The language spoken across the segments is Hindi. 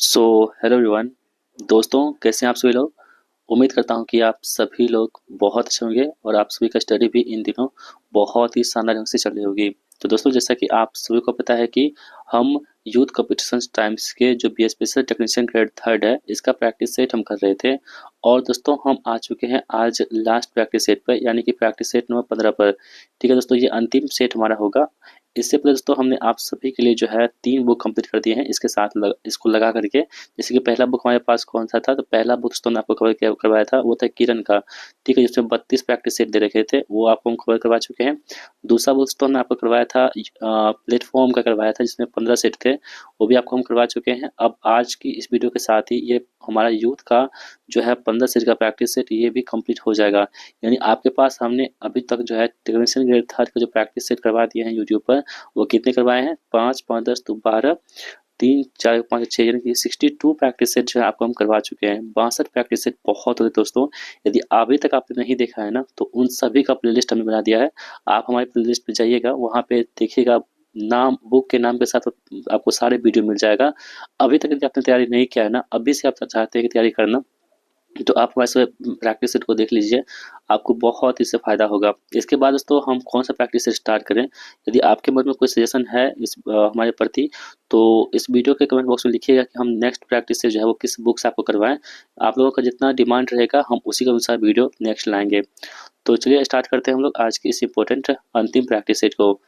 So hello everyone. दोस्तों, कैसे हैं आप सभी लोग। उम्मीद करता हूं कि आप सभी लोग बहुत अच्छे होंगे और आप सभी का स्टडी भी इन दिनों बहुत ही शानदार ढंग से चल रही होगी। तो दोस्तों, जैसा कि आप सभी को पता है कि हम यूथ कंपटीशन टाइम्स के जो B special technician grade third है, इसका प्रैक्टिस सेट हम कर रहे थे। और दोस्तों, हम आ चुके हैं आज लास्ट प्रैक्टिस सेट पर, यानी कि प्रैक्टिस सेट नंबर 15 पर। ठीक है दोस्तों, ये अंतिम सेट हमारा होगा। इससे पहले दोस्तों, हमने आप सभी के लिए जो है 3 बुक कंप्लीट कर दिए हैं इसके साथ इसको लगा करके। जैसे कि पहला बुक हमारे पास कौन सा था, तो पहला बुक दोस्तों ने आपको कवर करवाया था, वो था किरण का। ठीक है, जिसमें 32 प्रैक्टिस सेट दे रखे थे, वो आपको हम कवर करवा चुके हैं। दूसरा बुक दोस्तों ने आपको करवाया था प्लेटफॉर्म का करवाया था, जिसमें 15 सेट थे, वो भी आपको हम करवा चुके हैं। अब आज की इस वीडियो के साथ ही ये हमारा यूथ का जो है 15 सेट का प्रैक्टिस सेट ये भी कंप्लीट हो जाएगा। यानी आपके पास हमने अभी तक जो है टेक्नीशियन ग्रेड थर्ड का जो प्रैक्टिस सेट करवा दिए हैं यूट्यूब पर, वो कितने करवाए हैं, 5 5 10 तो 12, 3 4 5 6, यानी कि 62 प्रैक्टिस सेट जो है आपको हम करवा चुके हैं। 62 प्रैक्टिस सेट बहुत होते दोस्तों। यदि अभी तक आपने नहीं देखा है ना, तो उन सभी का प्लेलिस्ट हमने बना दिया है। आप हमारे प्लेलिस्ट पे जाइएगा, वहाँ पे देखिएगा, नाम बुक के नाम के साथ आपको सारे वीडियो मिल जाएगा। अभी तक यदि आपने तैयारी नहीं किया है ना, अभी से आप चाहते हैं कि तैयारी करना, तो आप वैसे प्रैक्टिस सेट को देख लीजिए, आपको बहुत इससे फ़ायदा होगा। इसके बाद दोस्तों, हम कौन सा प्रैक्टिस सेट स्टार्ट करें। यदि आपके मन में कोई सजेशन है इस हमारे प्रति, तो इस वीडियो के कमेंट बॉक्स में लिखिएगा कि हम नेक्स्ट प्रैक्टिस सेट जो है वो किस बुक से आपको करवाएं। आप लोगों का जितना डिमांड रहेगा, हम उसी के अनुसार वीडियो नेक्स्ट लाएंगे। तो चलिए स्टार्ट करते हैं हम लोग आज की इस इम्पोर्टेंट अंतिम प्रैक्टिस सेट को।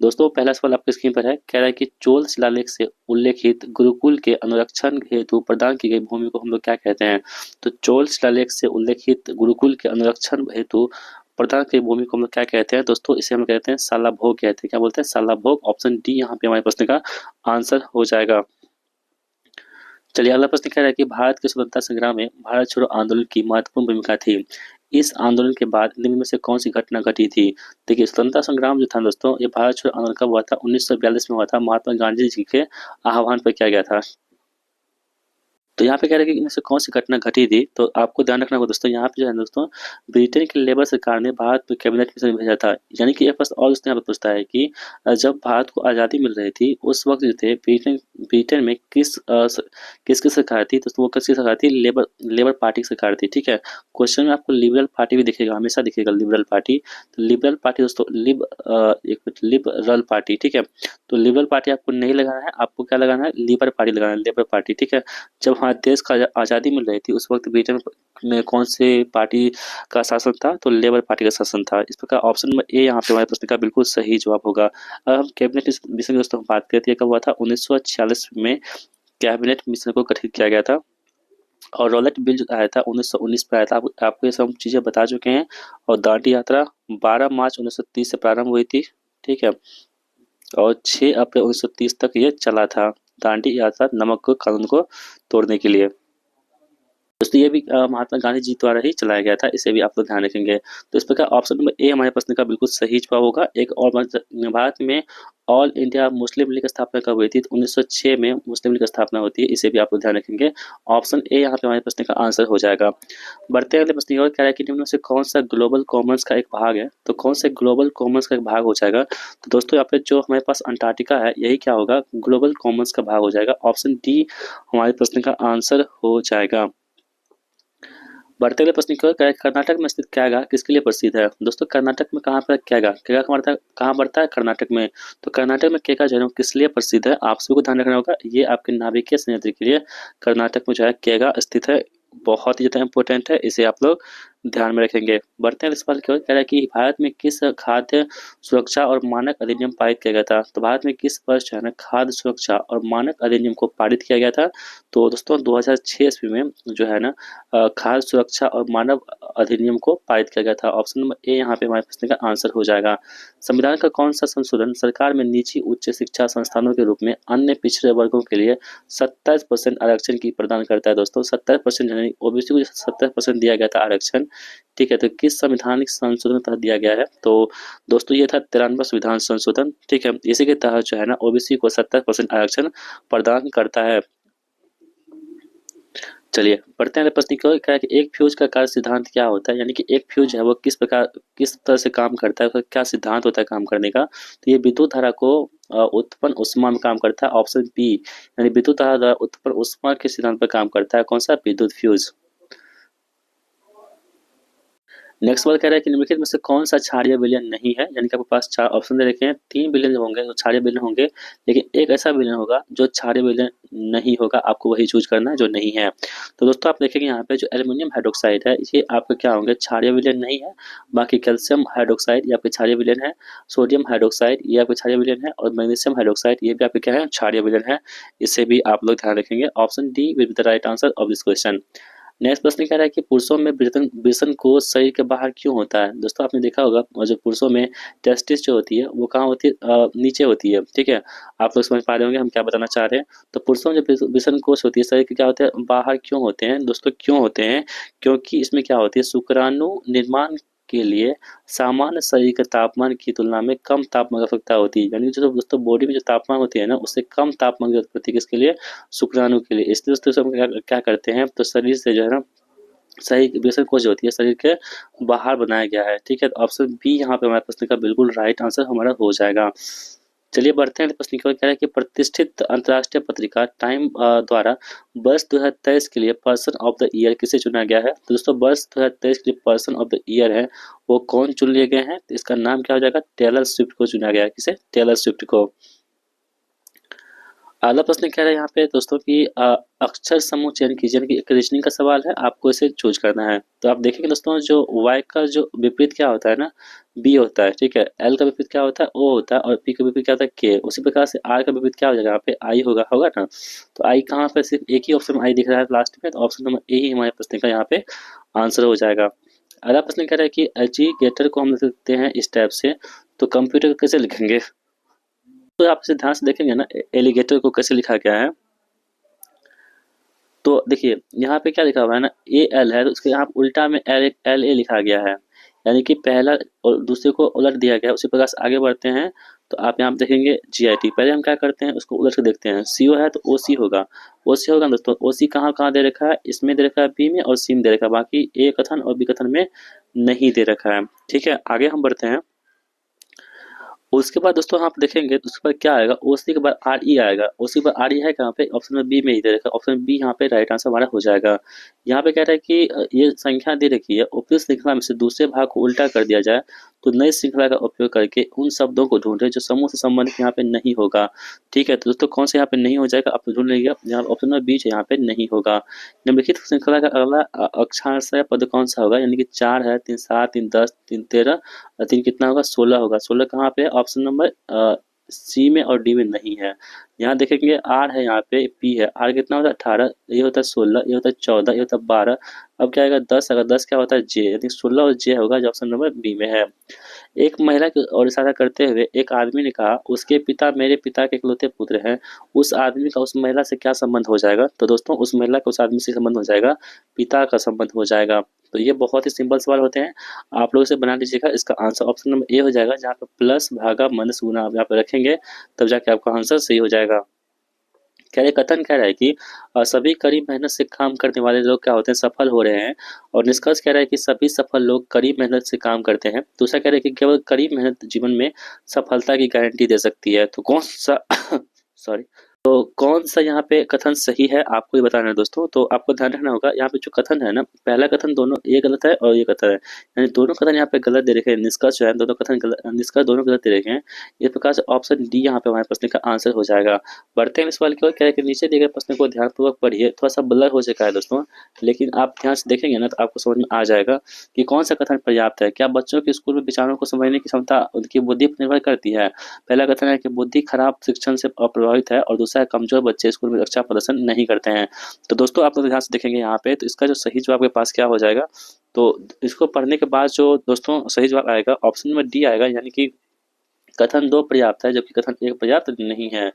दोस्तों, पहला सवाल आपकी स्क्रीन पर है, कह रहा है कि चोल शिलालेख से उल्लेखित गुरुकुल के अनुरक्षण हेतु प्रदान की गई भूमि को हम लोग क्या कहते हैं। तो चोल शिलालेख से उल्लेखित गुरुकुल के अनुरक्षण हेतु प्रदान की भूमि को हम लोग क्या कहते हैं दोस्तों, इसे हम कहते हैं साला भोग कहते हैं। क्या बोलते हैं, साला भोग। ऑप्शन डी यहाँ पे हमारे प्रश्न का आंसर हो जाएगा। चलिए, अगला प्रश्न कह रहा है कि भारत के स्वतंत्रता संग्राम में भारत छोड़ो आंदोलन की महत्वपूर्ण भूमिका थी। इस आंदोलन के बाद निम्न में से कौन सी घटना घटी थी। देखिए, स्वतंत्रता संग्राम जो था दोस्तों, ये भारत छोड़ो आंदोलन कब हुआ था, 1942 में हुआ था। महात्मा गांधी जी के आह्वान पर किया गया था। तो यहाँ पे कह रहे हैं कि इनमें से कौन सी घटना घटी थी, तो आपको ध्यान रखना होगा दोस्तों, यहाँ पे जो है दोस्तों, ब्रिटेन की लेबर सरकार ने भारत में कैबिनेट मिशन भेजा था। यानी कि ये प्रश्न और दोस्तों यहाँ पे पूछता है कि जब भारत को आज़ादी मिल रही थी, उस वक्त जो थे ब्रिटेन ब्रिटेन में किसकी सरकार थी दोस्तों, वो किसकी सरकार थी, लेबर लेबर पार्टी की सरकार थी। ठीक है, क्वेश्चन में आपको लिबरल पार्टी भी दिखेगा, हमेशा दिखेगा लिबरल पार्टी। तो लिबरल पार्टी दोस्तों, लिबरल पार्टी। ठीक है, तो लिबरल पार्टी आपको नहीं लगाना है, आपको क्या लगाना है, लिबर पार्टी लगाना है, लेबर पार्टी। ठीक है, जब हमारे देश का आज़ादी मिल रही थी, उस वक्त ब्रिटेन में कौन से पार्टी का शासन था, तो लेबर पार्टी का शासन था। इस प्रकार ऑप्शन नंबर ए यहाँ पे हमारे प्रश्न का बिल्कुल सही जवाब होगा। अब हम कैबिनेट मिशन की दोस्तों हम बात करते हैं, कब हुआ था, 1946 में कैबिनेट मिशन को गठित किया गया था। और रॉलेट बिल जो आया था 1919 पे आया था। आपको ये सब चीज़ें बता चुके हैं। और दांडी यात्रा 12 मार्च 1930 से प्रारंभ हुई थी। ठीक है, और 6 अप्रैल 1930 तक ये चला था। दांडी यात्रा नमक को कानून को तोड़ने के लिए। दोस्तों, ये भी महात्मा गांधी जी द्वारा ही चलाया गया था, इसे भी आप लोग ध्यान रखेंगे। तो इस प्रकार ऑप्शन नंबर ए हमारे प्रश्न का बिल्कुल सही जवाब होगा। एक और भारत में ऑल इंडिया मुस्लिम लीग की स्थापना कब हुई थी, तो 1906 में मुस्लिम लीग की स्थापना होती है, इसे भी आप लोग ध्यान रखेंगे। ऑप्शन ए यहाँ पे हमारे प्रश्न का आंसर हो जाएगा। बढ़ते अगले प्रश्न की ओर, कह रहा है कि निम्न में से कौन सा ग्लोबल कॉमन्स का एक भाग है, तो कौन से ग्लोबल कॉमन्स का एक भाग हो जाएगा। तो दोस्तों, यहाँ पे जो हमारे पास अंटार्कटिका है, यही क्या होगा, ग्लोबल कॉमन्स का भाग हो जाएगा। ऑप्शन डी हमारे प्रश्न का आंसर हो जाएगा। बढ़ते अगले प्रश्न की ओर, कर्नाटक में स्थित क्यागा किसके लिए प्रसिद्ध है। दोस्तों, कर्नाटक में कहाँ पर क्यागा क्यागा कहाँ पड़ता है, कर्नाटक में। तो कर्नाटक में क्यागा जो है किस लिए प्रसिद्ध है, आप सभी को ध्यान रखना होगा। ये आपके नाभिकीय संयंत्र के लिए कर्नाटक में जो है क्यागा स्थित है। बहुत ही ज़्यादा इंपॉर्टेंट है, इसे आप लोग ध्यान में रखेंगे। बढ़ते हैं इस सवाल की ओर, कह रहा है कि भारत में किस खाद्य सुरक्षा और मानक अधिनियम पारित किया गया था। तो भारत में किस वर्ष जो है ना खाद्य सुरक्षा और मानक अधिनियम को पारित किया गया था। तो दोस्तों, 2006 ईस्वी में जो है ना खाद्य सुरक्षा और मानव अधिनियम को पारित किया गया था। ऑप्शन नंबर ए यहाँ पे हमारे प्रश्न का आंसर हो जाएगा। संविधान का कौन सा संशोधन सरकार में निजी उच्च शिक्षा संस्थानों के रूप में अन्य पिछड़े वर्गों के लिए 70% आरक्षण की प्रदान करता है। दोस्तों, 70% ओबीसी को 70% दिया गया था आरक्षण। ठीक है, तो किस संवैधानिक संशोधन के तहत दिया गया है, तो दोस्तों ये था 93वां संविधान संशोधन। ठीक है, इसी के तहत जो है ना ओबीसी को 70% आरक्षण प्रदान करता है। चलिए पढ़ते हैं प्रश्न की ओर। क्या है कि एक फ्यूज का कार्य सिद्धांत क्या होता है, यानी कि एक फ्यूज है वो किस तरह से काम करता है, उसका क्या सिद्धांत होता है काम करने का। तो ये विद्युत धारा को उत्पन्न उष्मा में काम करता है, ऑप्शन बी, यानी विद्युत धारा द्वारा उत्पन्न उष्मा के सिद्धांत पर काम करता है। कौन सा? विद्युत फ्यूज। नेक्स्ट सवाल कह रहा है कि निम्नलिखित में से कौन सा क्षारीय विलयन नहीं है, यानी कि आपके पास चार ऑप्शन दे रखे हैं, तीन विलयन होंगे जो क्षारीय विलयन होंगे, लेकिन एक ऐसा विलयन होगा जो क्षारीय विलयन नहीं होगा। आपको वही चूज करना है जो नहीं है। तो दोस्तों आप देखेंगे यहाँ पे जो एल्यूमिनियम हाइड्रोक्साइड है ये आपके क्या होंगे, क्षारीय विलयन नहीं है। बाकी कैल्शियम हाइड्रोक्साइड ये आपके क्षारीय विलयन है, सोडियम हाइड्रोक्साइड ये आपके क्षारीय विलयन है, और मैग्नीशियम हाइड्रोक्साइड ये भी आपके क्या है, क्षारीय विलयन है। इसे भी आप लोग ध्यान रखेंगे। Option D will be the right answer of this question. Next प्रश्न कह रहा है कि पुरुषों में वृषण कोष शरीर के बाहर क्यों होता है। दोस्तों आपने देखा होगा और जो पुरुषों में टेस्टिस जो होती है वो कहाँ होती है, नीचे होती है। ठीक है, आप लोग समझ पा रहे होंगे हम क्या बताना चाह रहे हैं। तो पुरुषों में जो वृषण कोष होती है शरीर के क्या होते हैं, बाहर क्यों होते हैं दोस्तों, क्यों होते हैं? क्योंकि इसमें क्या होती है, शुक्राणु निर्माण के लिए सामान्य शरीर के तापमान की तुलना में कम तापमान की आवश्यकता होती है। यानी जो दोस्तों बॉडी में जो तापमान होती है ना उससे कम तापमान की जरूरत पड़ती है किसके लिए, शुक्राणु के लिए। इसलिए दोस्तों हम क्या करते हैं, तो शरीर से जो है ना सही वृषण कोश जो होती है शरीर के बाहर बनाया गया है। ठीक है, तो ऑप्शन बी यहाँ पे हमारे प्रश्न का बिल्कुल राइट आंसर हमारा हो जाएगा। चलिए बढ़ते हैं प्रश्न की ओर। कह रहा है कि प्रतिष्ठित अंतर्राष्ट्रीय पत्रिका टाइम द्वारा वर्ष 2023 के लिए पर्सन ऑफ द ईयर किसे चुना गया है। तो दोस्तों वर्ष 2023 के लिए पर्सन ऑफ द ईयर है वो कौन चुन लिए गए हैं, तो इसका नाम क्या हो जाएगा, टेलर स्विफ्ट को चुना गया है। किसे? टेलर स्विफ्ट को। अगला प्रश्न कह रहा है यहाँ पे दोस्तों कि अक्षर समूह चयन कीजिए, यानी कि एक रीजनिंग का सवाल है, आपको इसे चूज करना है। तो आप देखेंगे दोस्तों जो y का जो विपरीत क्या होता है ना, b होता है। ठीक है, l का विपरीत क्या होता है, o होता है, और p का विपरीत क्या होता है, k। उसी प्रकार से r का विपरीत क्या हो जाएगा, यहाँ पे i होगा, होगा ना। तो i कहाँ पे, सिर्फ एक ही ऑप्शन i दिख रहा है लास्ट में, तो ऑप्शन नंबर ए ही हमारे प्रश्न का यहाँ पे आंसर हो जाएगा। अगला प्रश्न कह रहा है कि एजुकेटर को हम लिख सकते हैं इस टाइप से, तो कंप्यूटर कैसे लिखेंगे। तो आप इसे ध्यान से देखेंगे ना, एलिगेटर को कैसे लिखा गया है। तो देखिए यहाँ पे क्या लिखा हुआ है ना, ए एल है तो उसके यहाँ उल्टा में एल ए लिखा गया है, यानी कि पहला और दूसरे को उलट दिया गया है। उसी प्रकार से आगे बढ़ते हैं तो आप यहाँ पे देखेंगे जी आई टी। पहले हम क्या करते हैं, उसको उलट के देखते हैं। सी ओ है तो ओ सी होगा, ओ सी होगा दोस्तों। ओ सी कहाँ कहाँ दे रखा है, इसमें दे रखा है, बी में और सी में दे रखा है, बाकी ए कथन और बी कथन में नहीं दे रखा है। ठीक है, आगे हम बढ़ते हैं। उसके बाद दोस्तों आप देखेंगे तो उसके बाद क्या आएगा, ओसी के बाद आर ई आएगा। ओसी के बाद आर ई है कहाँ पे, ऑप्शन में बी में ही दे रखा है। ऑप्शन बी यहाँ पे राइट आंसर हमारा हो जाएगा। यहाँ पे कह रहा है कि ये संख्या दे रखी है, उपयुक्त श्रृंखला में से दूसरे भाग को उल्टा कर दिया जाए तो नई श्रृंखला का उपयोग करके उन शब्दों को ढूंढे जो समूह से संबंधित यहाँ पे नहीं होगा। ठीक है, तो दोस्तों कौन सा यहाँ पे नहीं हो जाएगा, आप ढूंढ लीजिए। यहाँ ऑप्शन नंबर बी यहाँ पे नहीं होगा। निम्नलिखित श्रृंखला का अगला अक्षांश पद कौन सा होगा, यानी कि 4 है, 3 7, 3 10, 3 13, 3 कितना होगा, 16 होगा। 16 कहाँ पे है, ऑप्शन नंबर सी में और डी में नहीं है। यहाँ देखेंगे आर है, यहाँ पे पी है। आर कितना होता है, 18, ये होता है 16, ये होता है 14, ये होता है 12। अब क्या आएगा 10, अगर 10 क्या होता है जे, यानी 16 और जे होगा जो ऑप्शन नंबर बी में है। एक महिला की ओर इशारा करते हुए एक आदमी ने कहा, उसके पिता मेरे पिता के इकलौते पुत्र हैं। उस आदमी का उस महिला से क्या संबंध हो जाएगा। तो दोस्तों उस महिला का उस आदमी से संबंध हो जाएगा, पिता का संबंध हो जाएगा। तो ये बहुत ही सिंपल सवाल होते हैं, आप लोग इसे बना लीजिएगा। इसका आंसर ऑप्शन नंबर ए हो जाएगा, जहाँ पे प्लस भागा माइनस गुना आप यहाँ पे रखेंगे तब जाके आपका आंसर सही हो जाएगा। कह रहे कथन कह रहा है कि सभी कड़ी मेहनत से काम करने वाले लोग क्या होते हैं, सफल हो रहे हैं। और निष्कर्ष कह रहा है कि सभी सफल लोग कड़ी मेहनत से काम करते हैं। दूसरा कह रहा है कि केवल कड़ी मेहनत जीवन में सफलता की गारंटी दे सकती है। तो कौन सा सॉरी, तो कौन सा यहाँ पे कथन सही है आपको ही बताना है दोस्तों। तो आपको ध्यान रखना होगा, यहाँ पे जो कथन है ना, पहला कथन दोनों ये गलत है और ये कथन है, यानी दोनों कथन यहाँ पे गलत दे रखे हैं। निष्कर्ष जो है दोनों कथन गलत, निष्कर्ष दोनों गलत दे रखे हैं। इस प्रकार से ऑप्शन डी यहाँ पे हमारे प्रश्न का आंसर हो जाएगा। बढ़ते हैं इस सवाल की ओर। क्या है कि नीचे दिए गए प्रश्न को ध्यानपूर्वक पढ़िए। थोड़ा सा ब्लर हो चुका है दोस्तों, लेकिन आप ध्यान से देखेंगे ना तो आपको समझ में आ जाएगा कि कौन सा कथन पर्याप्त है। क्या बच्चों के स्कूल में विचारों को समझने की क्षमता उनकी बुद्धि पर निर्भर करती है। पहला कथन है कि बुद्धि खराब शिक्षण से अप्रभावित है, और दूसरा है कमजोर बच्चे स्कूल में अच्छा प्रदर्शन नहीं करते हैं। तो दोस्तों आप लोग ध्यान से देखेंगे यहाँ पे, तो इसका जो सही जवाब आपके पास क्या हो जाएगा, तो इसको पढ़ने के बाद जो दोस्तों सही जवाब आएगा ऑप्शन नंबर डी आएगा, यानी कि कथन 2 पर्याप्त है जबकि कथन 1 पर्याप्त नहीं है।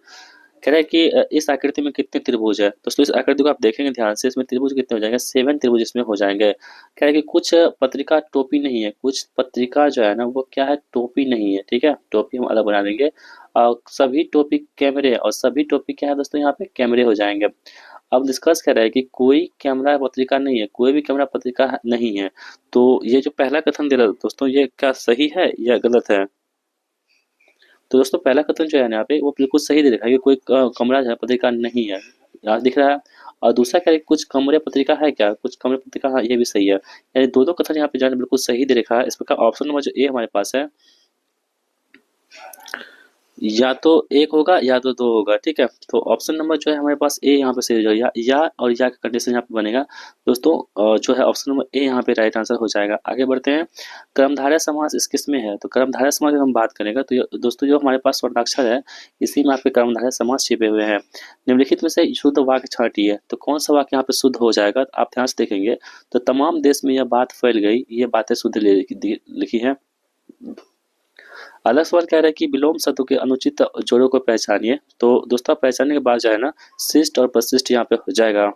कह रहा है कि इस आकृति में कितने त्रिभुज है। दोस्तों इस आकृति को आप देखेंगे ध्यान से, इसमें त्रिभुज कितने हो जाएंगे, 7 त्रिभुज इसमें हो जाएंगे। कह रहा है कि कुछ पत्रिका टोपी नहीं है, कुछ पत्रिका जो है ना वो क्या है, टोपी नहीं है। ठीक है, टोपी हम अलग बना देंगे। सभी टोपी कैमरे, और सभी टोपी क्या है दोस्तों, यहाँ पे कैमरे हो जाएंगे। अब निष्कर्ष कह रहा है कि कोई कैमरा पत्रिका नहीं है, कोई भी कैमरा पत्रिका नहीं है। तो ये जो पहला कथन दे रहा है दोस्तों, ये क्या सही है या गलत है? तो दोस्तों पहला कथन जो है ना यहाँ पे वो बिल्कुल सही दे रखा है कि कोई कमरा जो है पत्रिका नहीं है, यहाँ दिख रहा है। और दूसरा क्या है, कुछ कमरे पत्रिका है क्या, कुछ कमरे पत्रिका, हाँ ये भी सही है। यानी दोनों कथन यहाँ पे जो है ना बिल्कुल सही दे रखा है। इस प्रकार ऑप्शन नंबर जो ए हमारे पास है, या तो एक होगा या तो दो होगा, ठीक है। तो ऑप्शन नंबर जो है हमारे पास ए यहाँ पे सही हो जाएगा, या और या का कंडीशन यहाँ पे बनेगा दोस्तों। जो है ऑप्शन नंबर ए यहाँ पे राइट आंसर हो जाएगा। आगे बढ़ते हैं, कर्मधारय समास इस किस में है? तो कर्मधारय समास की हम बात करेंगे तो दोस्तों जो हमारे पास स्वर्णाक्षर है, इसी में आपके कर्मधारय समास छिपे हुए हैं। निम्नलिखित में से शुद्ध वाक्य छांटिए, तो कौन सा वाक्य यहाँ पे शुद्ध हो जाएगा? तो आप ध्यान से देखेंगे तो तमाम देश में यह बात फैल गई, ये बातें शुद्ध लिखी है। अगला सवाल कह रहा है कि विलोम शब्दों के अनुचित जोड़ों को पहचानिए। तो दोस्तों पहचानने के बाद जो है ना शिष्ट और प्रशिष्ट यहाँ पे हो जाएगा।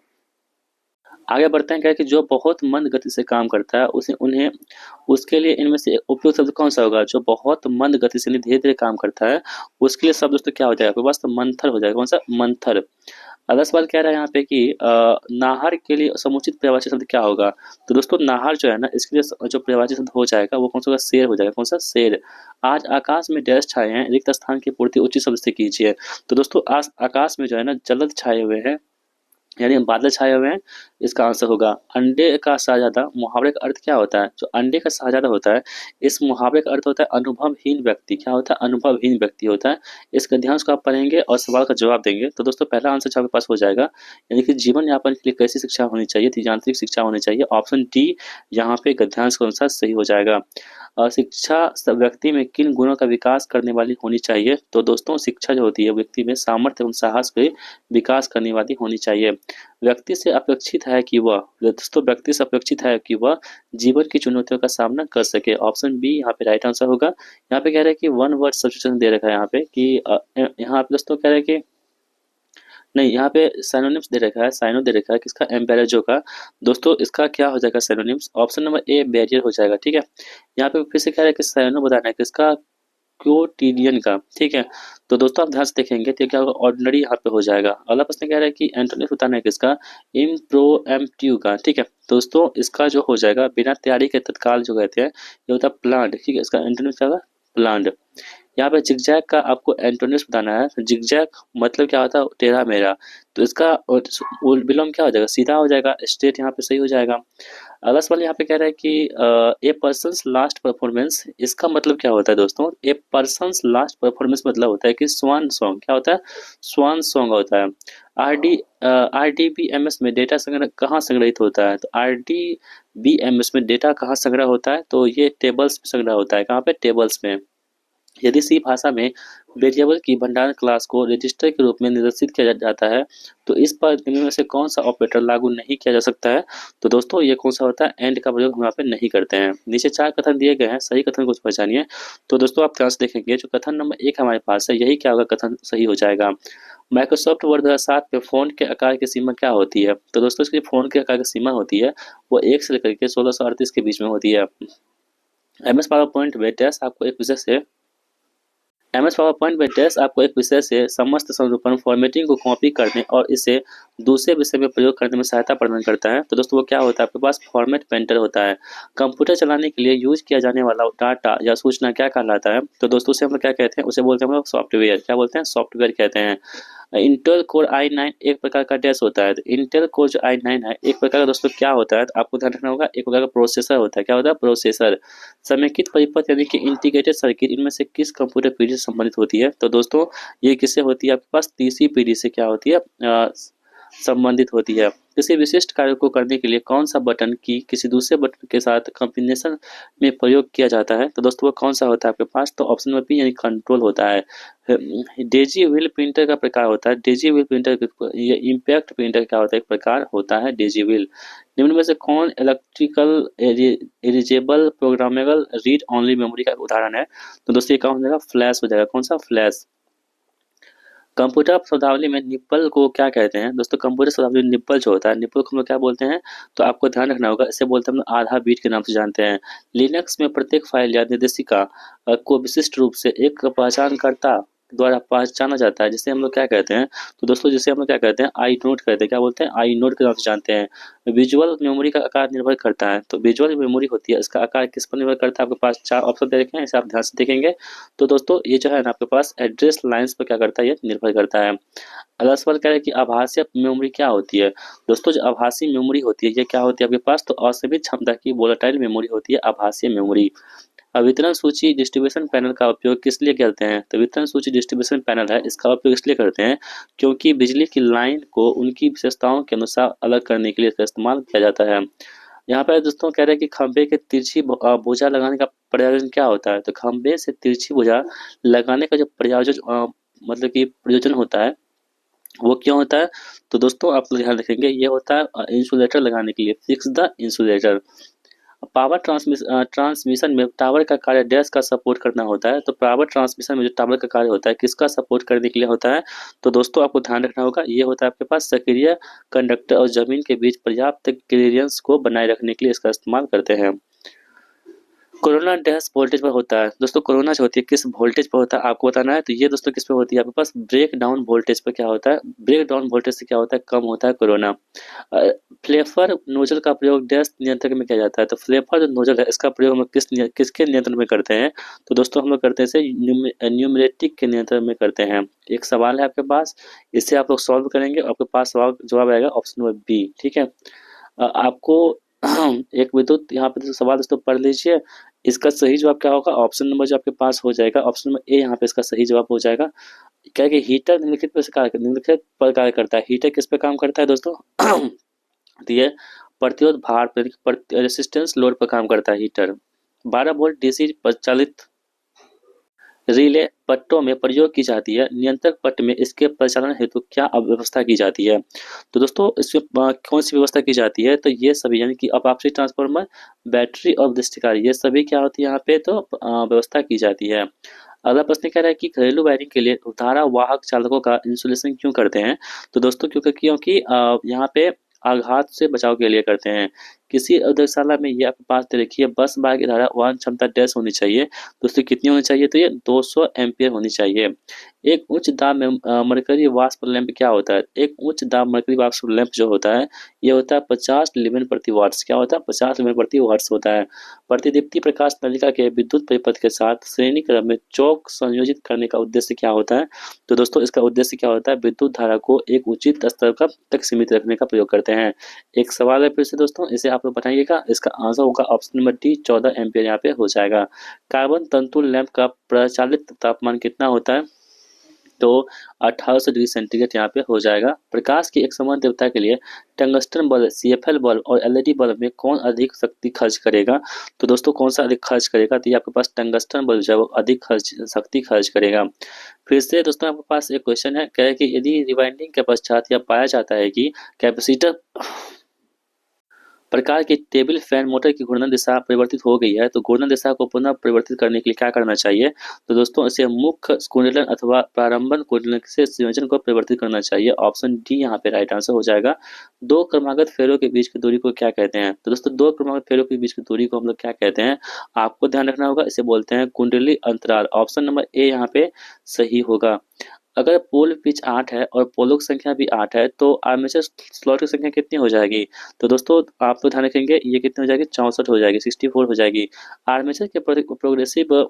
आगे बढ़ते हैं, क्या है कि जो बहुत मंद गति से काम करता है उसे उन्हें उसके लिए इनमें से उपयुक्त शब्द कौन सा होगा? जो बहुत मंद गति से धीरे धीरे काम करता है उसके लिए शब्द दोस्तों क्या हो जाएगा आपके पास? तो मंथर हो जाएगा। कौन सा? मंथर। अगला सवाल कह रहा है यहाँ पे कि नाहर के लिए समुचित पर्यायवाची शब्द क्या होगा? तो दोस्तों नाहर जो है ना इसके लिए जो पर्यायवाची शब्द हो जाएगा वो कौन सा होगा? शेर हो जाएगा। कौन सा? शेर। आज आकाश में डैश छाए हैं, रिक्त स्थान की पूर्ति उचित शब्द से कीजिए। तो दोस्तों आज आकाश में जो है ना जलद छाए हुए हैं, यानी बादल छाए हुए हैं, इसका आंसर होगा। अंडे का शाहजादा मुहावरे का अर्थ क्या होता है? जो अंडे का शाहजादा होता है, इस मुहावरे का अर्थ होता है अनुभवहीन व्यक्ति। क्या होता है? अनुभवहीन व्यक्ति होता है। इस गद्यांश को आप पढ़ेंगे और सवाल का जवाब देंगे तो दोस्तों पहला आंसर आपके पास हो जाएगा, यानी कि जीवन यापन के लिए कैसी शिक्षा होनी चाहिए? तो यांत्रिक शिक्षा होनी चाहिए। ऑप्शन डी यहाँ पे गद्यांश के अनुसार सही हो जाएगा। शिक्षा व्यक्ति में किन गुणों का विकास करने वाली होनी चाहिए? तो दोस्तों शिक्षा जो होती है व्यक्ति में सामर्थ्य एवं साहस के विकास करने वाली होनी चाहिए। व्यक्ति से अपेक्षित है कि वह, दोस्तों व्यक्ति से अपेक्षित है कि वह जीवन की चुनौतियों का सामना कर सके। ऑप्शन बी यहाँ पे राइट आंसर होगा। यहाँ पे कह रहे हैं कि वन वर्ड सब्स्टिट्यूशन दे रखा है यहाँ पे कि यहाँ पे दोस्तों कह रहे हैं कि नहीं, यहाँ पे साइनोनिम्स दे रखा है, साइनो दे रखा है किसका? एम्बेरजो का। दोस्तों इसका क्या हो जाएगा synonyms? Option number A barrier हो जाएगा, ठीक है। यहाँ पे फिर से कह रहा है कि साइनो बताना है किसका? क्वोटिडियन का, ठीक है। तो दोस्तों आप ध्यान से देखेंगे तो क्या होगा? ऑर्डिनरी यहाँ पे हो जाएगा। अगला प्रश्न कह रहा है कि एंटोनिम्स बताना है किसका? इम्प्रोएम्प्टिव का, ठीक है। दोस्तों इसका जो हो जाएगा बिना तैयारी के तत्काल जो कहते हैं ये होता है प्लांट, ठीक है। इसका एंटोनिम्स क्या होगा? प्लांट। यहाँ पे जिगजैग का आपको एंटोनिम्स बताना है। तो जिगजैग मतलब क्या होता है? टेढ़ा मेढ़ा। तो इसका विलोम क्या हो जाएगा? सीधा हो जाएगा। स्ट्रेट यहाँ पे सही हो जाएगा। अगला सवाल यहाँ पे कह रहा है कि ए पर्सन्स लास्ट परफॉर्मेंस, इसका मतलब क्या होता है दोस्तों? ए पर्सन्स लास्ट परफॉर्मेंस मतलब होता है कि स्वान सॉन्ग। क्या होता है? स्वान सॉन्ग होता है। RDBMS में डेटा संग्रह कहाँ संग्रहित होता है? तो RDBMS में डेटा कहाँ संग्रह होता है? तो ये टेबल्स में संग्रह होता है। कहाँ पे? टेबल्स में। यदि सी भाषा में वेरिएबल की भंडारण क्लास को रजिस्टर के रूप में निर्देशित किया जाता है तो इस पर निम्न में से कौन सा ऑपरेटर लागू नहीं किया जा सकता है? तो दोस्तों ये कौन सा होता है? एंड का प्रयोग हम यहाँ पे नहीं करते हैं। नीचे 4 कथन दिए गए हैं, सही कथन को पहचानिए। तो दोस्तों आप ध्यान से देखेंगे जो कथन नंबर 1 हमारे पास है यही क्या होगा? कथन सही हो जाएगा। माइक्रोसॉफ्ट वर्ड 2007 में फ़ोन के आकार की सीमा क्या होती है? तो दोस्तों इसकी फ़ोन के आकार की सीमा होती है वो 1 से लेकर के 1638 के बीच में होती है। MS पावर पॉइंट में टेस्ट आपको एक विषय से MS पावर पॉइंट में टेस्ट आपको एक विषय से समस्त संरूपण फॉर्मेटिंग को कॉपी करने और इसे दूसरे विषय में प्रयोग करने में सहायता प्रदान करता है। तो दोस्तों वो क्या होता है? आपके पास फॉर्मेट पेंटर होता है। कंप्यूटर चलाने के लिए यूज किया जाने वाला डाटा या सूचना क्या कहलाता है? तो दोस्तों उसे हम लोग क्या कहते हैं? उसे बोलते हैं हम लोग सॉफ्टवेयर। क्या बोलते हैं? सॉफ्टवेयर कहते हैं। इंटेल कोर i9 एक प्रकार का डैश होता है। तो इंटेल कोर जो i9 है एक प्रकार का दोस्तों क्या होता है? तो आपको ध्यान रखना होगा एक प्रकार का प्रोसेसर होता है। क्या होता है? प्रोसेसर। समेकित परिपथ यानी कि इंटीग्रेटेड सर्किट इनमें से किस कंप्यूटर पीढ़ी से संबंधित होती है? तो दोस्तों ये किससे होती है? आपके पास तीसरी पीढ़ी से क्या होती है? संबंधित होती है। किसी विशिष्ट कार्य को करने के लिए कौन सा बटन की किसी दूसरे बटन के साथ कॉम्बिनेशन में प्रयोग किया जाता है? तो दोस्तों वो कौन सा होता है आपके पास? तो ऑप्शन नंबर बी यानी कंट्रोल होता है। डेजी व्हील प्रिंटर का प्रकार होता है। डेजी व्हील प्रिंटर ये इम्पैक्ट प्रिंटर क्या होता है? एक प्रकार होता है डेजी व्हील। निम्न में से कौन electrical eligible programmable read only memory का उदाहरण है? तो दोस्तों ये क्या हो जाएगा? फ्लैश हो जाएगा। कौन सा? फ्लैश। कंप्यूटर शब्दावली में निप्पल को क्या कहते हैं? दोस्तों कंप्यूटर शब्दावली में निप्पल जो होता है, निप्पल को हम लोग क्या बोलते हैं? तो आपको ध्यान रखना होगा, इसे बोलते हैं हम लोग आधा बीट के नाम से जानते हैं। लिनक्स में प्रत्येक फाइल या निर्देशिका को विशिष्ट रूप से एक पहचानकर्ता द्वारा पहचाना जाता है, जिसे हम लोग क्या कहते हैं, तो दोस्तों जिसे हम लोग क्या कहते हैं, आई नोट कहते हैं। क्या बोलते हैं, आई नोट के नाम से जानते हैं। विजुअल मेमोरी का आकार निर्भर करता है, तो विजुअल मेमोरी होती है, इसका आकार किस पर निर्भर करता है, आपके पास 4 ऑप्शन दे रखे हैं, इसे आप ध्यान से देखेंगे। तो दोस्तों ये जो है ना आपके पास एड्रेस लाइन्स पर क्या करता है, ये निर्भर करता है। अगला सवाल क्या है कि आभासी मेमोरी क्या होती है। दोस्तों जो आभासी मेमोरी होती है, ये क्या होती है आपके पास, तो असीमित क्षमता की वोलेटाइल मेमोरी होती है आभासी मेमोरी। अब वितरण सूची डिस्ट्रीब्यूशन पैनल का उपयोग किस लिए करते हैं, तो वितरण सूची डिस्ट्रीब्यूशन पैनल है, इसका उपयोग इसलिए करते हैं क्योंकि बिजली की लाइन को उनकी विशेषताओं के अनुसार अलग करने के लिए इसका इस्तेमाल किया जाता है। यहाँ पे दोस्तों कह रहे हैं कि खंभे के तिरछी भुजा लगाने का प्रयोजन क्या होता है, तो खंभे से तिरछी भुजा लगाने का जो प्रयोजन मतलब कि प्रयोजन होता है वो क्यों होता है, तो दोस्तों आप लोग ध्यान रखेंगे, ये होता है इंसुलेटर लगाने के लिए, fix the insulator. Power transmission में टावर का कार्य डैश का सपोर्ट करना होता है, तो पावर ट्रांसमिशन में जो टावर का कार्य होता है किसका सपोर्ट करने के लिए होता है, तो दोस्तों आपको ध्यान रखना होगा, ये होता है आपके पास सक्रिय कंडक्टर और जमीन के बीच पर्याप्त क्लियरेंस को बनाए रखने के लिए इसका इस्तेमाल करते हैं। कोरोना डैश वोल्टेज पर होता है, दोस्तों कोरोना जो होती है किस वोल्टेज पर होता है आपको बताना है, तो ये दोस्तों किस पे होती है, आपके पास ब्रेक डाउन वोल्टेज पर क्या होता है, ब्रेक डाउन वोल्टेज से क्या होता है, कम होता है कोरोना। फ्लेफर नोजल का प्रयोग डैश नियंत्रक में किया जाता है, तो फ्लेफर जो नोजल है इसका प्रयोग हम लोग किसके नियंत्रण में करते हैं, तो दोस्तों हम लोग करते हैं इसे न्यूमेरेटिक के नियंत्रण में करते हैं। एक सवाल है आपके पास, इसे आप लोग सॉल्व करेंगे, आपके पास जवाब आएगा ऑप्शन नंबर बी, ठीक है। आपको एक विद्युत यहाँ पे सवाल दोस्तों पढ़ लीजिए, इसका सही जवाब क्या होगा, ऑप्शन नंबर जो आपके पास हो जाएगा, ऑप्शन नंबर ए यहाँ पे इसका सही जवाब हो जाएगा। क्या है कि हीटर निम्नलिखित पर कार्य करता है, हीटर किस पे काम करता है दोस्तों तो ये प्रतिरोध भार रेसिस्टेंस लोड पर काम करता है हीटर। 12 वोल्ट डीसी चालित रिले पट्टों में प्रयोग की जाती है, नियंत्रक पट्ट में इसके परिचालन हेतु क्या व्यवस्था की जाती है, तो दोस्तों इसमें कौन सी व्यवस्था की जाती है, तो ये सभी यानी कि अपापसी ट्रांसफार्मर, बैटरी और दृष्टिकारी, ये सभी क्या होती है यहाँ पे, तो व्यवस्था की जाती है। अगला प्रश्न कह रहा है कि घरेलू वायरिंग के लिए धारा वाहक चालकों का इंसुलेशन क्यों करते हैं, तो दोस्तों क्योंकि यहाँ पे आघात से बचाव के लिए करते हैं। किसी उद्योगशाला में ये आपके पास देखिए बस बार की धारा वहन क्षमता डैश होनी चाहिए, दोस्तों कितनी होनी चाहिए, तो ये 200 एम्पियर होनी चाहिए। एक उच्च दाब में मरकरी वाष्प लैंप क्या होता है, एक उच्च दाब मरकरी वाष्प लैंप जो होता है ये होता है 50 लुमेन प्रति वाट्स, क्या होता है 50 लुमेन प्रति वाट्स होता है। प्रतिदीप्ति प्रकाश नलिका के विद्युत परिपथ के साथ श्रेणी क्रम में चौक संयोजित करने का उद्देश्य क्या होता है, तो दोस्तों इसका उद्देश्य क्या होता है, विद्युत धारा को एक उचित स्तर का तक सीमित रखने का प्रयोग करते हैं। एक सवाल है फिर से दोस्तों, इसे आप लोग बताइएगा, इसका आंसर होगा ऑप्शन नंबर डी 14 एम्पियर यहाँ पे हो जाएगा। कार्बन तंतु लैंप का प्रचालित तापमान कितना होता है, तो 1800 डिग्री सेंटीग्रेड यहाँ पे हो जाएगा। प्रकाश की एक समान तीव्रता के लिए टंगस्टन बल्ब, सीएफएल बल्ब और एलईडी बल्ब में कौन अधिक शक्ति खर्च करेगा, तो दोस्तों कौन सा अधिक खर्च करेगा, तो ये आपके पास टंगस्टन बल्ब जो है वो अधिक शक्ति खर्च करेगा। फिर से दोस्तों आपके पास एक क्वेश्चन है, कह रहे कि यदि रिवाइंडिंग के पश्चात यह पाया जाता है कि कैपेसिटर प्रकार की टेबल फैन मोटर की घूर्णन दिशा परिवर्तित हो गई है, तो घूर्णन दिशा को पुनः परिवर्तित करने के लिए क्या करना चाहिए, तो दोस्तों इसे मुख्य कुंडलन अथवा प्रारंभन कुंडलन से संयोजन को परिवर्तित करना चाहिए। ऑप्शन डी यहाँ पे राइट आंसर हो जाएगा। दो क्रमागत फेरों के बीच की दूरी को क्या कहते हैं, तो दोस्तों दो क्रमागत फेरों के बीच की दूरी को हम लोग क्या कहते हैं, आपको ध्यान रखना होगा, इसे बोलते हैं कुंडली अंतराल। ऑप्शन नंबर ए यहाँ पे सही होगा। अगर पोल पिच 8 है और पोलों की संख्या भी 8 है तो आर्मेचर स्लॉट की संख्या कितनी हो जाएगी, तो दोस्तों आप तो ध्यान रखेंगे ये कितनी हो जाएगी, 64 हो जाएगी, 64 हो जाएगी। आर्मेचर के प्रोग्रेसिव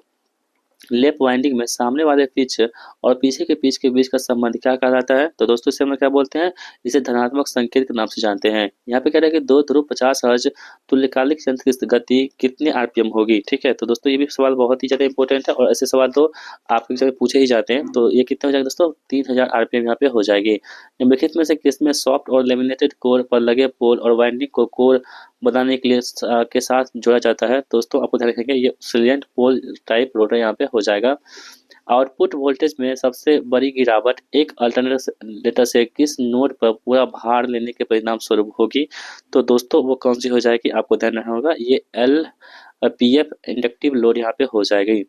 लेप वाइंडिंग में सामने वाले पिच और पीछे के पिच के बीच का संबंध क्या कहलाता है, तो दोस्तों इसे हम लोग क्या बोलते हैं, इसे धनात्मक संकेत के नाम से जानते हैं। यहाँ पे कह रहा है कि दो ध्रुव 50 हर्ट्ज तुल्यकालिक यंत्र की गति कितने आरपीएम होगी, ठीक है, तो दोस्तों ये भी सवाल बहुत ही ज्यादा इंपॉर्टेंट है और ऐसे सवाल तो आपकी जगह पूछे ही जाते हैं। तो ये कितने हो जाएगा दोस्तों, 3000 आरपीएम यहाँ पे हो जाएगी। निम्नलिखित में से किसमें सॉफ्ट और लेमिनेटेड कोर पर लगे पोल और वाइंडिंग को कोर बनाने के लिए के साथ जोड़ा जाता है, दोस्तों आपको ध्यान रखेंगे ये सिलियंट पोल टाइप रोटर यहाँ पे हो जाएगा। आउटपुट वोल्टेज में सबसे बड़ी गिरावट एक अल्टरनेटर से किस नोड पर पूरा भार लेने के परिणाम स्वरूप होगी, तो दोस्तों वो कौन सी हो जाएगी, आपको ध्यान रखना होगा, ये L P F inductive load यहाँ पे हो जाएगी।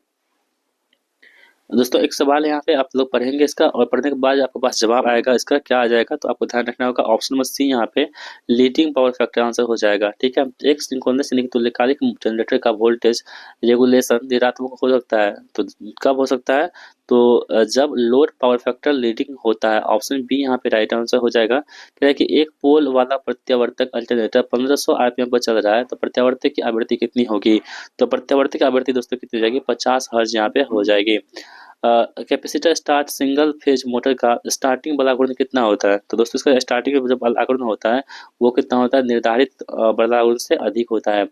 दोस्तों एक सवाल है यहाँ पे, आप लोग पढ़ेंगे इसका और पढ़ने के बाद आपके पास जवाब आएगा, इसका क्या आ जाएगा, तो आपको ध्यान रखना होगा ऑप्शन नंबर सी यहाँ पे लीडिंग पावर फैक्टर आंसर हो जाएगा, ठीक है। एक सिंक्रोनस यानी कि तुल्यकालिक जनरेटर का वोल्टेज रेगुलेशन ऋणात्मक हो सकता है, तो कब हो सकता है, तो जब लोड पावर फैक्टर लीडिंग होता है, ऑप्शन बी यहाँ पे राइट आंसर हो जाएगा। कह रहा है कि एक पोल वाला प्रत्यावर्तक अल्टरनेटर 1500 आरपीएम पर चल रहा है, तो प्रत्यावर्तक की आवृत्ति कितनी होगी? तो प्रत्यावर्तक की आवृत्ति दोस्तों कितनी हो जाएगी? 50 हर्ट्ज यहाँ पे हो जाएगी। Capacitor start single phase motor का स्टार्टिंग बलागुण कितना होता है? तो दोस्तों इसका स्टार्टिंग में जो बलागुण होता है वो कितना होता है? निर्धारित बलागुण से अधिक होता है।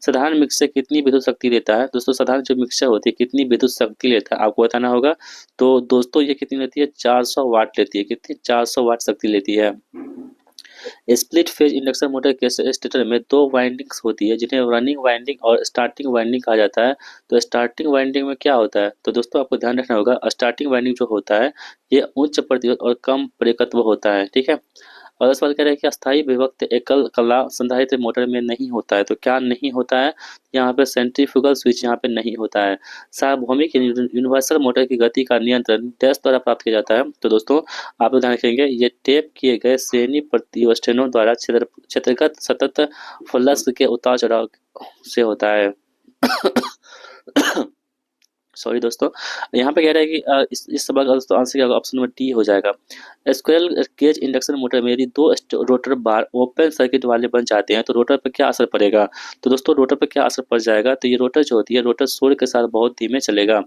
साधारण मिक्सर कितनी विद्युत शक्ति देता है? दोस्तों साधारण जो मिक्सर होती है कितनी विद्युत शक्ति लेता है आपको बताना होगा। तो दोस्तों ये कितनी लेती है? 400 वाट लेती है। कितनी? 400 वाट शक्ति लेती है। स्प्लिट फेज इंडक्शन मोटर के स्टेटर में दो वाइंडिंग्स होती है जिन्हें रनिंग वाइंडिंग और स्टार्टिंग वाइंडिंग कहा जाता है। तो स्टार्टिंग वाइंडिंग में क्या होता है? तो दोस्तों आपको ध्यान रखना होगा, स्टार्टिंग वाइंडिंग जो होता है ये उच्च प्रतिरोध और कम प्रेरकत्व होता है। ठीक है। और इस सवाल कह रहे हैं कि अस्थायी विभक्त एकल कला संधारित्र मोटर में नहीं होता है। तो क्या नहीं होता है? यहाँ पे सेंट्रीफ्यूगल स्विच यहाँ पे नहीं होता है। सार्वभौमिक यूनिवर्सल मोटर की गति का नियंत्रण डैश द्वारा प्राप्त किया जाता है। तो दोस्तों आप ध्यान रखेंगे, ये टेप किए गए श्रेणी प्रतिवेष्टनों द्वारा क्षेत्रगत सतत फ्लक्स के उतार चढ़ाव से होता है। सॉरी दोस्तों, यहाँ पे कह रहा है कि इस सवाल का दोस्तों आंसर क्या होगा? ऑप्शन नंबर डी हो जाएगा। स्क्विरल केज इंडक्शन मोटर में यदि दो रोटर बार ओपन सर्किट वाले बन जाते हैं तो रोटर पर क्या असर पड़ेगा? तो दोस्तों रोटर पर क्या असर पड़ जाएगा? तो ये रोटर जो होती है, रोटर शोर के साथ बहुत धीमे चलेगा।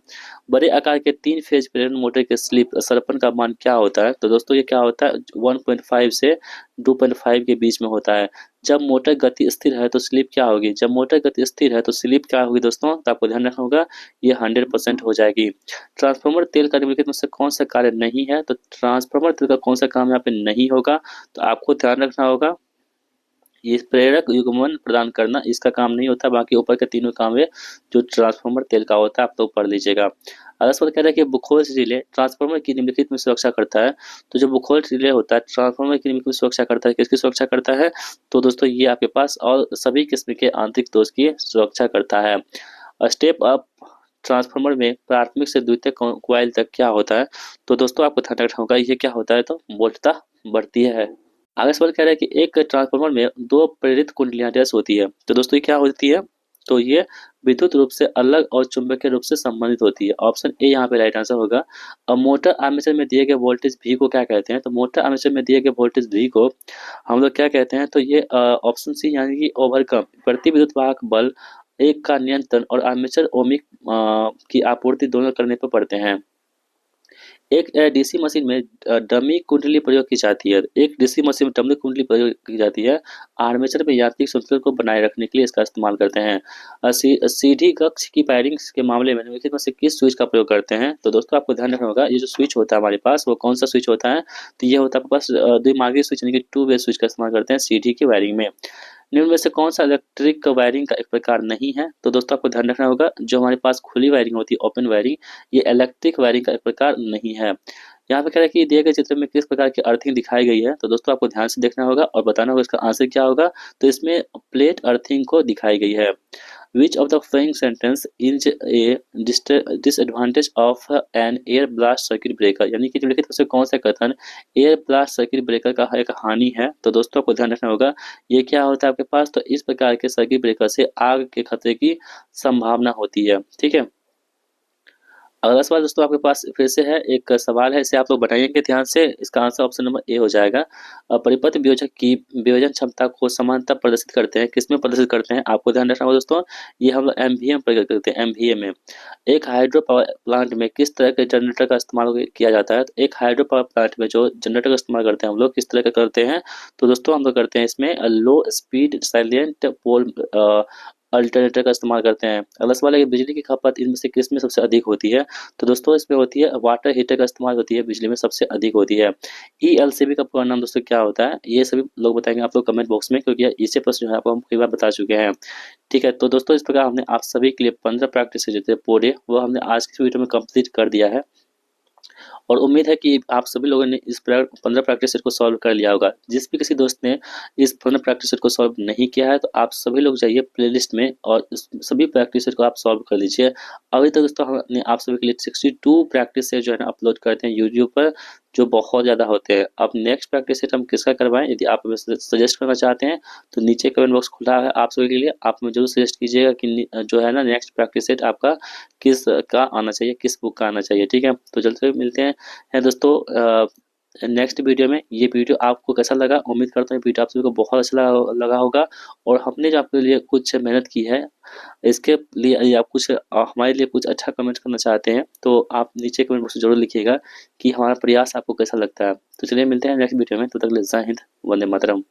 बड़े आकार के 3 फेज प्रेरण मोटर के स्लिप सरपन का मान क्या होता है? तो दोस्तों ये क्या होता है? 1.5 से 2.5 के बीच में होता है। जब मोटर गति स्थिर है तो स्लिप क्या होगी? जब मोटर गति स्थिर है तो स्लिप क्या होगी दोस्तों? तो आपको ध्यान रखना होगा, ये 100% हो जाएगी। ट्रांसफार्मर तेल का निम्नलिखित में से कौन सा कार्य नहीं है? तो ट्रांसफार्मर तेल का कौन सा काम यहाँ पे नहीं होगा? तो आपको ध्यान रखना होगा, ये प्रेरक युग्मन प्रदान करना इसका काम नहीं होता। बाकी ऊपर के तीनों काम है जो ट्रांसफार्मर तेल का होता है, आप तो पढ़ लीजिएगा। अगला सवाल कह रहा है कि बुखोल्स रिले ट्रांसफार्मर की निम्नलिखित में सुरक्षा करता है। तो जो बुखोल्स रिले होता है ट्रांसफार्मर की निम्नलिखित में सुरक्षा करता है, किसकी सुरक्षा करता है? तो दोस्तों ये आपके पास और सभी किस्म के आंतरिक दोष की सुरक्षा करता है। स्टेप अप ट्रांसफार्मर में प्राथमिक से द्वितीयक कॉइल तक क्या होता है? तो दोस्तों आपको ध्यान रखना होगा, ये क्या होता है? तो वोल्टता बढ़ती है। आगे सवाल कह रहा है कि एक ट्रांसफार्मर में दो प्रेरित कुंडलियां डैश होती है। तो दोस्तों ये क्या होती है? तो ये विद्युत रूप से अलग और चुंबकीय रूप से संबंधित होती है। ऑप्शन ए यहाँ पे राइट आंसर होगा। अब मोटर आर्मेचर में दिए गए वोल्टेज भी को क्या कहते हैं? तो मोटर आर्मेचर में दिए गए वोल्टेज भी को हम लोग क्या कहते हैं? तो ये ऑप्शन सी यानी कि ओवरकम प्रति विद्युत वाहक बल एक का नियंत्रण और आर्मेचर ओमिक की आपूर्ति दोनों करने पर पड़ते हैं। एक डीसी मशीन में डमी कुंडली प्रयोग की जाती है। एक डीसी मशीन में डमी कुंडली प्रयोग की जाती है। आर्मेचर में यांत्रिक संतुलन को बनाए रखने के लिए इसका इस्तेमाल करते हैं। सीधी कक्ष की वायरिंग के मामले में निम्नलिखित में से किस स्विच का प्रयोग करते हैं? तो दोस्तों आपको ध्यान रखना होगा, ये जो स्विच होता है हमारे पास वो कौन सा स्विच होता है? तो ये होता है आपके पास द्विमार्गी स्विच यानी कि 2 वे स्विच का इस्तेमाल करते हैं सीधी की वायरिंग में। निम्न में से कौन सा इलेक्ट्रिक वायरिंग का एक प्रकार नहीं है? तो दोस्तों आपको ध्यान रखना होगा, जो हमारे पास खुली वायरिंग होती है ओपन वायरिंग, ये इलेक्ट्रिक वायरिंग का एक प्रकार नहीं है। यहाँ पे कह रहा है कि दिए गए चित्र में किस प्रकार की अर्थिंग दिखाई गई है? तो दोस्तों आपको ध्यान से देखना होगा और बताना होगा इसका आंसर क्या होगा। तो इसमें प्लेट अर्थिंग को दिखाई गई है। Which of the following sentence is a disadvantage of an air blast circuit breaker? यानी कि निम्नलिखित में से कौन सा कथन एयर ब्लास्ट सर्किट ब्रेकर का एक हानि है? तो दोस्तों आपको ध्यान रखना होगा, ये क्या होता है आपके पास? तो इस प्रकार के सर्किट ब्रेकर से आग के खतरे की संभावना होती है। ठीक है। अगला सवाल दोस्तों आपके पास फिर से है, एक सवाल है, इसे आप लोग बताइएंगे ध्यान से। इसका आंसर ऑप्शन नंबर ए हो जाएगा। परिपथ वियोजक की वियोजन क्षमता को समानता प्रदर्शित करते हैं, किसमें प्रदर्शित करते हैं? आपको ध्यान रखना होगा दोस्तों, ये हम लोग एमवीए प्रयोग करते हैं। एमवीए में एक हाइड्रो पावर प्लांट में किस तरह के जनरेटर का इस्तेमाल किया जाता है? तो एक हाइड्रो पावर प्लांट में जो जनरेटर का इस्तेमाल करते हैं हम लोग किस तरह का करते हैं? तो दोस्तों हम लोग करते हैं इसमें लो स्पीड साइलेंट पोल अल्टरनेटर का इस्तेमाल करते हैं। अगला सवाल है कि बिजली की खपत इनमें से किस में सबसे अधिक होती है? तो दोस्तों इसमें होती है वाटर हीटर का इस्तेमाल होती है, बिजली में सबसे अधिक होती है। ईएलसीबी का पूरा नाम दोस्तों क्या होता है? ये सभी लोग बताएंगे आप लोग कमेंट बॉक्स में, क्योंकि इसे प्रश्न जो है आपको हम कई बार बता चुके हैं। ठीक है, तो दोस्तों इस प्रकार हमने आप सभी के लिए 15 प्रैक्टिस जो थे पूरे वो हमने आज की वीडियो में कंप्लीट कर दिया है और उम्मीद है कि आप सभी लोगों ने इस 15 प्रैक्टिस सेट को सॉल्व कर लिया होगा। जिस भी किसी दोस्त ने इस 15 प्रैक्टिस सेट को सॉल्व नहीं किया है तो आप सभी लोग जाइए प्लेलिस्ट में और इस सभी प्रैक्टिस सेट को आप सॉल्व कर लीजिए। अभी तक दोस्तों हमने आप सभी के लिए 62 प्रैक्टिस सेट जो है ना अपलोड करते हैं यूट्यूब पर। जो बहुत ज़्यादा होते हैं। अब नेक्स्ट प्रैक्टिस सेट हम किसका करवाएँ, यदि आप हमें सजेस्ट करना चाहते हैं तो नीचे कमेंट बॉक्स खुला है आप सभी के लिए। आप हमें ज़रूर सजेस्ट कीजिएगा कि जो है ना नेक्स्ट प्रैक्टिस सेट आपका किस का आना चाहिए, किस बुक का आना चाहिए, ठीक है। तो जल्द से मिलते हैं दोस्तों नेक्स्ट वीडियो में। ये वीडियो आपको कैसा लगा, उम्मीद करता हूँ वीडियो आप सभी को बहुत अच्छा लगा होगा। और हमने जो आपके लिए कुछ मेहनत की है, इसके लिए यदि आप कुछ हमारे लिए कुछ अच्छा कमेंट करना चाहते हैं तो आप नीचे कमेंट बॉक्स में ज़रूर लिखिएगा कि हमारा प्रयास आपको कैसा लगता है। तो चलिए मिलते हैं नेक्स्ट वीडियो में, तब तक के लिए जय हिंद, वंदे मातरम।